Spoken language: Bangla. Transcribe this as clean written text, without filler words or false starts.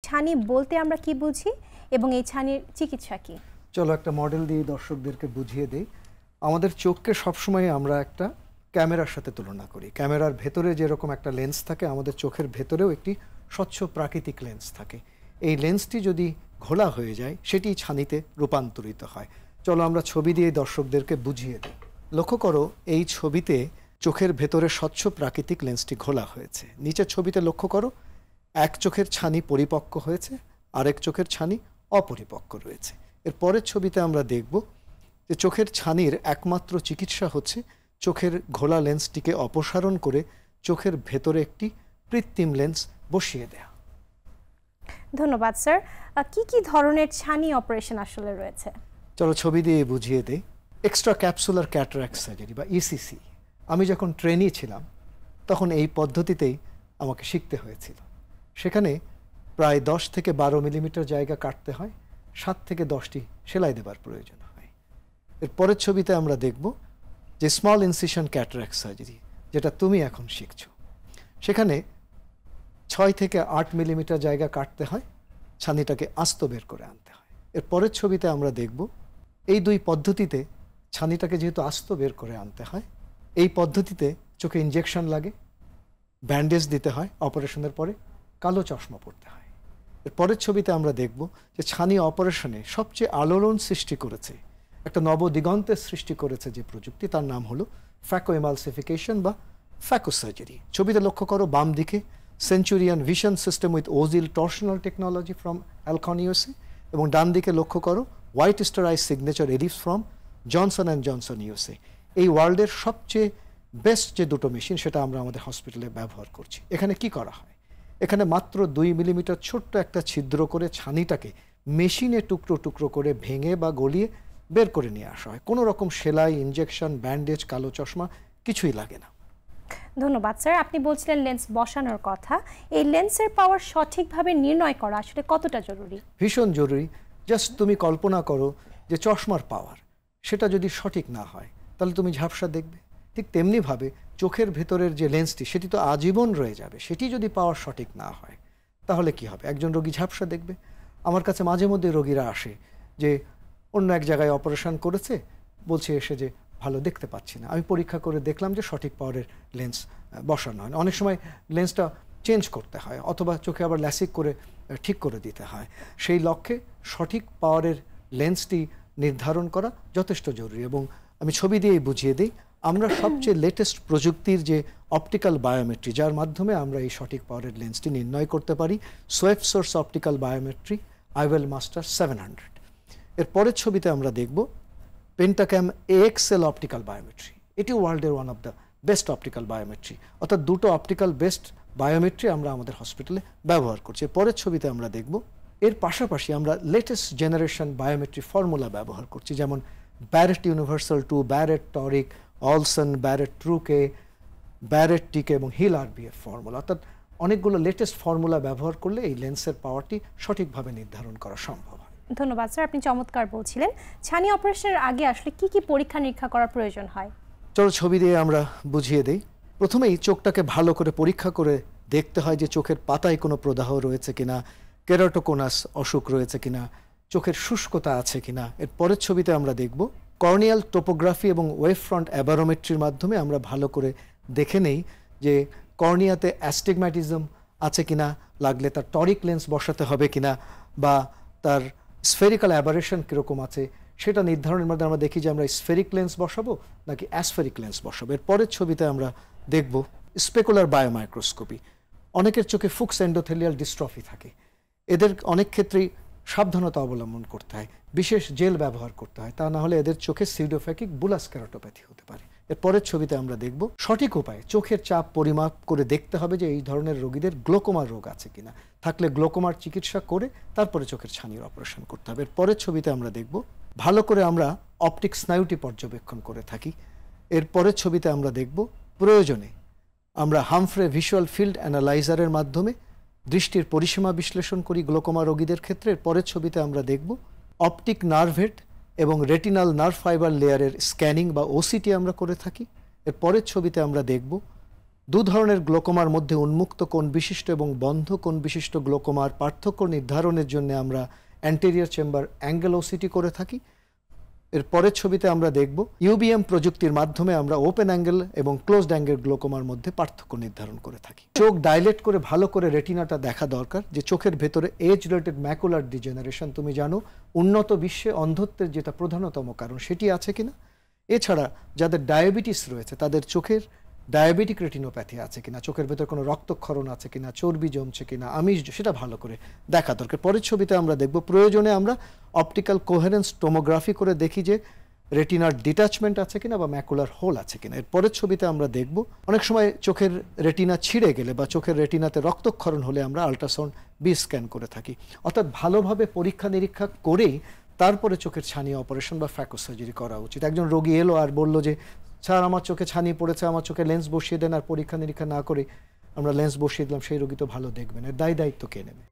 ছানি বলতে আমরা কি বুঝি এবং এই ছানির চিকিৎসা কি? চলো একটা মডেল দিয়ে দর্শকদেরকে বুঝিয়ে দেই। আমাদের চোখকে সবসময় আমরা একটা ক্যামেরার সাথে তুলনা করি। ক্যামেরার ভেতরে যেরকম একটা লেন্স থাকে, আমাদের চোখের ভেতরেও একটি স্বচ্ছ প্রাকৃতিক লেন্স থাকে। এই লেন্সটি যদি ঘোলা হয়ে যায় সেটি ছানিতে রূপান্তরিত হয়। চলো আমরা ছবি দিয়ে দর্শকদেরকে বুঝিয়ে দিই। লক্ষ্য করো, এই ছবিতে চোখের ভেতরে স্বচ্ছ প্রাকৃতিক লেন্সটি ঘোলা হয়েছে। নিচের ছবিতে লক্ষ্য করো, এক চোখের ছানি পরিপক্ক হয়েছে, আরেক চোখের ছানি অপরিপক্ক রয়েছে। এর পরের ছবিতে আমরা দেখব যে চোখের ছানির একমাত্র চিকিৎসা হচ্ছে চোখের ঘোলা লেন্সটিকে অপসারণ করে চোখের ভেতরে একটি কৃত্রিম লেন্স বসিয়ে দেয়া। ধন্যবাদ স্যার। কি কি ধরনের ছানি অপারেশন আসলে রয়েছে? চলো ছবি দিয়ে বুঝিয়ে দেই। এক্সট্রা ক্যাপসুলার ক্যাটারাক্ট সার্জারি বা ইসিসি, আমি যখন ট্রেনি ছিলাম তখন এই পদ্ধতিতেই আমাকে শিখতে হয়েছিল। সেখানে প্রায় 10 থেকে 12 মিলিমিটার জায়গা কাটতে হয়, 7 থেকে 10টি সেলাই দেবার প্রয়োজন হয়। এর পরের ছবিতে আমরা দেখব যে স্মল ইনসিশন ক্যাটারাক্ট সার্জারি, যেটা তুমি এখন শিখছো। সেখানে 6 থেকে 8 মিলিমিটার জায়গা কাটতে হয়, ছানিটাকে আস্ত বের করে আনতে হয়। এর পরের ছবিতে আমরা দেখব এই দুই পদ্ধতিতে ছানিটাকে যেহেতু আস্ত বের করে আনতে হয়, এই পদ্ধতিতে চোখে ইনজেকশন লাগে, ব্যান্ডেজ দিতে হয়, অপারেশনের পরে কালো চশমা পড়তে হয়। এর পরের ছবিতে আমরা দেখব যে ছানি অপারেশনে সবচেয়ে আলোড়ন সৃষ্টি করেছে, একটা নবদিগন্তের সৃষ্টি করেছে যে প্রযুক্তি, তার নাম হলো ফ্যাকো এমালসিফিকেশন বা ফ্যাকো সার্জারি। ছবিতে লক্ষ্য করো, বাম দিকে centurion vision system with Ozil টর্শনাল technology from Alcon USA, এবং ডান দিকে লক্ষ্য করো white star I signature ellipse from Johnson and Johnson USA. এই ওয়ার্ল্ডের সবচেয়ে বেস্ট যে দুটো মেশিন, সেটা আমরা আমাদের হসপিটালে ব্যবহার করছি। এখানে কি করা হয়? এখানে মাত্র 2 মিলিমিটার ছোট্ট একটা ছিদ্র করে ছানিটাকে মেশিনে টুকরো টুকরো করে ভেঙে বা গলিয়ে বের করে নিয়ে আসা হয়। কোনো রকম সেলাই, ইনজেকশন, ব্যান্ডেজ, কালো চশমা কিছুই লাগে না। ধন্যবাদ স্যার। আপনি বলছিলেন লেন্স বসানোর কথা। এই লেন্সের পাওয়ার সঠিকভাবে নির্ণয় করা আসলে কতটা জরুরি? ভীষণ জরুরি। জাস্ট তুমি কল্পনা করো যে চশমার পাওয়ার সেটা যদি সঠিক না হয় তাহলে তুমি ঝাপসা দেখবে। ঠিক তেমনিভাবে চোখের ভেতরের যে লেন্সটি সেটি তো আজীবন রয়ে যাবে, সেটি যদি পাওয়ার সঠিক না হয় তাহলে কি হবে? একজন রোগী ঝাপসা দেখবে। আমার কাছে মাঝে মধ্যে রোগীরা আসে যে অন্য এক জায়গায় অপারেশন করেছে, বলছে এসে যে ভালো দেখতে পাচ্ছি না। আমি পরীক্ষা করে দেখলাম যে সঠিক পাওয়ারের লেন্স বসানো হয় না। অনেক সময় লেন্সটা চেঞ্জ করতে হয়, অথবা চোখে আবার ল্যাসিক করে ঠিক করে দিতে হয়। সেই লক্ষ্যে সঠিক পাওয়ারের লেন্সটি নির্ধারণ করা যথেষ্ট জরুরি। এবং আমি ছবি দিয়েই বুঝিয়ে দিই, আমরা সবচেয়ে লেটেস্ট প্রযুক্তির যে অপটিক্যাল বায়োমেট্রি, যার মাধ্যমে আমরা এই সঠিক পাওয়ারের লেন্সটি নির্ণয় করতে পারি, swept source optical biometry IOL master 700। এর পরের ছবিতে আমরা দেখব পেন্টাক্যাম AXL অপটিক্যাল বায়োমেট্রি। এটি ওয়ার্ল্ডের one of the best optical biometry, অর্থাৎ দুটো অপটিক্যাল বেস্ট বায়োমেট্রি আমরা আমাদের হসপিটালে ব্যবহার করছি। পরের ছবিতে আমরা দেখব এর পাশাপাশি আমরা লেটেস্ট জেনারেশন বায়োমেট্রি ফর্মুলা ব্যবহার করছি, যেমন Barrett universal 2, Barrett toric, অলসন, Barrett ট্রুকে, Barrett টিকে এবং হিল RBF ফর্মুলা। অর্থাৎ অনেকগুলো লেটেস্ট ফর্মুলা ব্যবহার করলে এই লেন্সের পাওয়ারটি সঠিকভাবে নির্ধারণ করা সম্ভব হয়। ধন্যবাদ স্যার, আপনি চমৎকার বলছিলেন। ছানি অপারেশনের আগে আসলে কি কি পরীক্ষা নিরীক্ষা করার প্রয়োজন হয়? চলো ছবি দিয়ে আমরা বুঝিয়ে দেই। প্রথমেই চোখটাকে ভালো করে পরীক্ষা করে দেখতে হয় যে চোখের পাতায় কোনো প্রদাহ রয়েছে কিনা, কেরাটোকোনাস অসুখ রয়েছে কিনা, চোখের শুষ্কতা আছে কিনা। এর পরের ছবিতে আমরা দেখব কর্নিয়াল টোপোগ্রাফি এবং ওয়েভ ফ্রন্ট অ্যাবারোমেট্রির মাধ্যমে আমরা ভালো করে দেখে নেই যে কর্নিয়াতে অ্যাস্টিগম্যাটিজম আছে কিনা, লাগলে তার টরিক লেন্স বসাতে হবে কিনা, বা তার স্ফেরিক্যাল অ্যাবারেশন কীরকম আছে সেটা নির্ধারণের মধ্যে আমরা দেখি যে আমরা স্ফেরিক লেন্স বসাবো নাকি অ্যাসফেরিক লেন্স বসাবো। এর পরের ছবিতে আমরা দেখব স্পেকুলার বায়োমাইক্রোস্কোপি। অনেকের চোখে ফুকস এন্ডোথেলিয়াল ডিস্ট্রফি থাকে, এদের অনেক ক্ষেত্রেই সাবধানতা অবলম্বন করতে হয়, বিশেষ জেল ব্যবহার করতে হয়, তা না হলে এদের চোখে সিউডোফ্যাকিক বুলাস কেরাটোপ্যাথি হতে পারে। এর পরের ছবিতে আমরা দেখব সঠিক উপায়ে চোখের চাপ পরিমাপ করে দেখতে হবে যে এই ধরনের রোগীদের গ্লোকোমার রোগ আছে কিনা, থাকলে গ্লোকোমার চিকিৎসা করে তারপরে চোখের ছানির অপারেশন করতে হবে। এর পরের ছবিতে আমরা দেখব ভালো করে আমরা অপটিক স্নায়ুটি পর্যবেক্ষণ করে থাকি। এর পরের ছবিতে আমরা দেখব প্রয়োজনে আমরা হামফ্রে ভিজুয়াল ফিল্ড অ্যানালাইজারের মাধ্যমে দৃষ্টির পরিসীমা বিশ্লেষণ করি গ্লোকোমা রোগীদের ক্ষেত্রে। এর পরের ছবিতে আমরা দেখব অপটিক নার্ভেট এবং রেটিনাল নার্ভ ফাইবার লেয়ারের স্ক্যানিং বা OCT আমরা করে থাকি। এর পরের ছবিতে আমরা দেখব দু ধরনের গ্লোকোমার মধ্যে উন্মুক্ত কোণ বিশিষ্ট এবং বন্ধ কোণ বিশিষ্ট গ্লোকোমার পার্থক্য নির্ধারণের জন্য আমরা অ্যান্টেরিয়র চেম্বার অ্যাঙ্গেল ওসিটি করে থাকি। এর পরের ছবিতে আমরা দেখব ইউবিএম প্রযুক্তির মাধ্যমে আমরা ওপেন অ্যাঙ্গেল এবং ক্লোজড অ্যাঙ্গেল গ্লোকোমার মধ্যে পার্থক্য নির্ধারণ করে থাকি। চোখ ডাইলেট করে ভালো করে রেটিনাটা দেখা দরকার, যে চোখের ভেতরে এজ রিলেটেড ম্যাকুলার ডিজেনারেশন, তুমি জানো উন্নত বিশ্বে অন্ধত্বের যেটা প্রধানতম কারণ সেটি আছে কিনা। এছাড়া যাদের ডায়াবেটিস রয়েছে তাদের চোখের ডায়াবেটিক রেটিনোপ্যাথি আছে কিনা, চোখের ভেতর কোনো রক্তক্ষরণ আছে কিনা, চর্বি জমছে কিনা, আমিষ, সেটা ভালো করে দেখা দরকার। পরের ছবিতে আমরা দেখব প্রয়োজনে আমরা অপটিক্যাল কোহেরেন্স টোমোগ্রাফি করে দেখি যে রেটিনার ডিটাচমেন্ট আছে কিনা বা ম্যাকুলার হোল আছে কিনা। এর পরের ছবিতে আমরা দেখব অনেক সময় চোখের রেটিনা ছিঁড়ে গেলে বা চোখের রেটিনাতে রক্তক্ষরণ হলে আমরা আল্ট্রাসাউন্ড বি স্ক্যান করে থাকি। অর্থাৎ ভালোভাবে পরীক্ষা নিরীক্ষা করেই তারপরে চোখের ছানি অপারেশন বা ফ্যাকো সার্জারি করা উচিত। একজন রোগী এলো আর বলল যে স্যার আমার চোখে ছানি পড়েছে, আমার চোখে লেন্স বসিয়ে দেন, আর পরীক্ষা নিরীক্ষা না করে আমরা লেন্স বসিয়ে দিলাম, সেই রোগী তো ভালো দেখবেন, এর দায়িত্ব কে নেবে?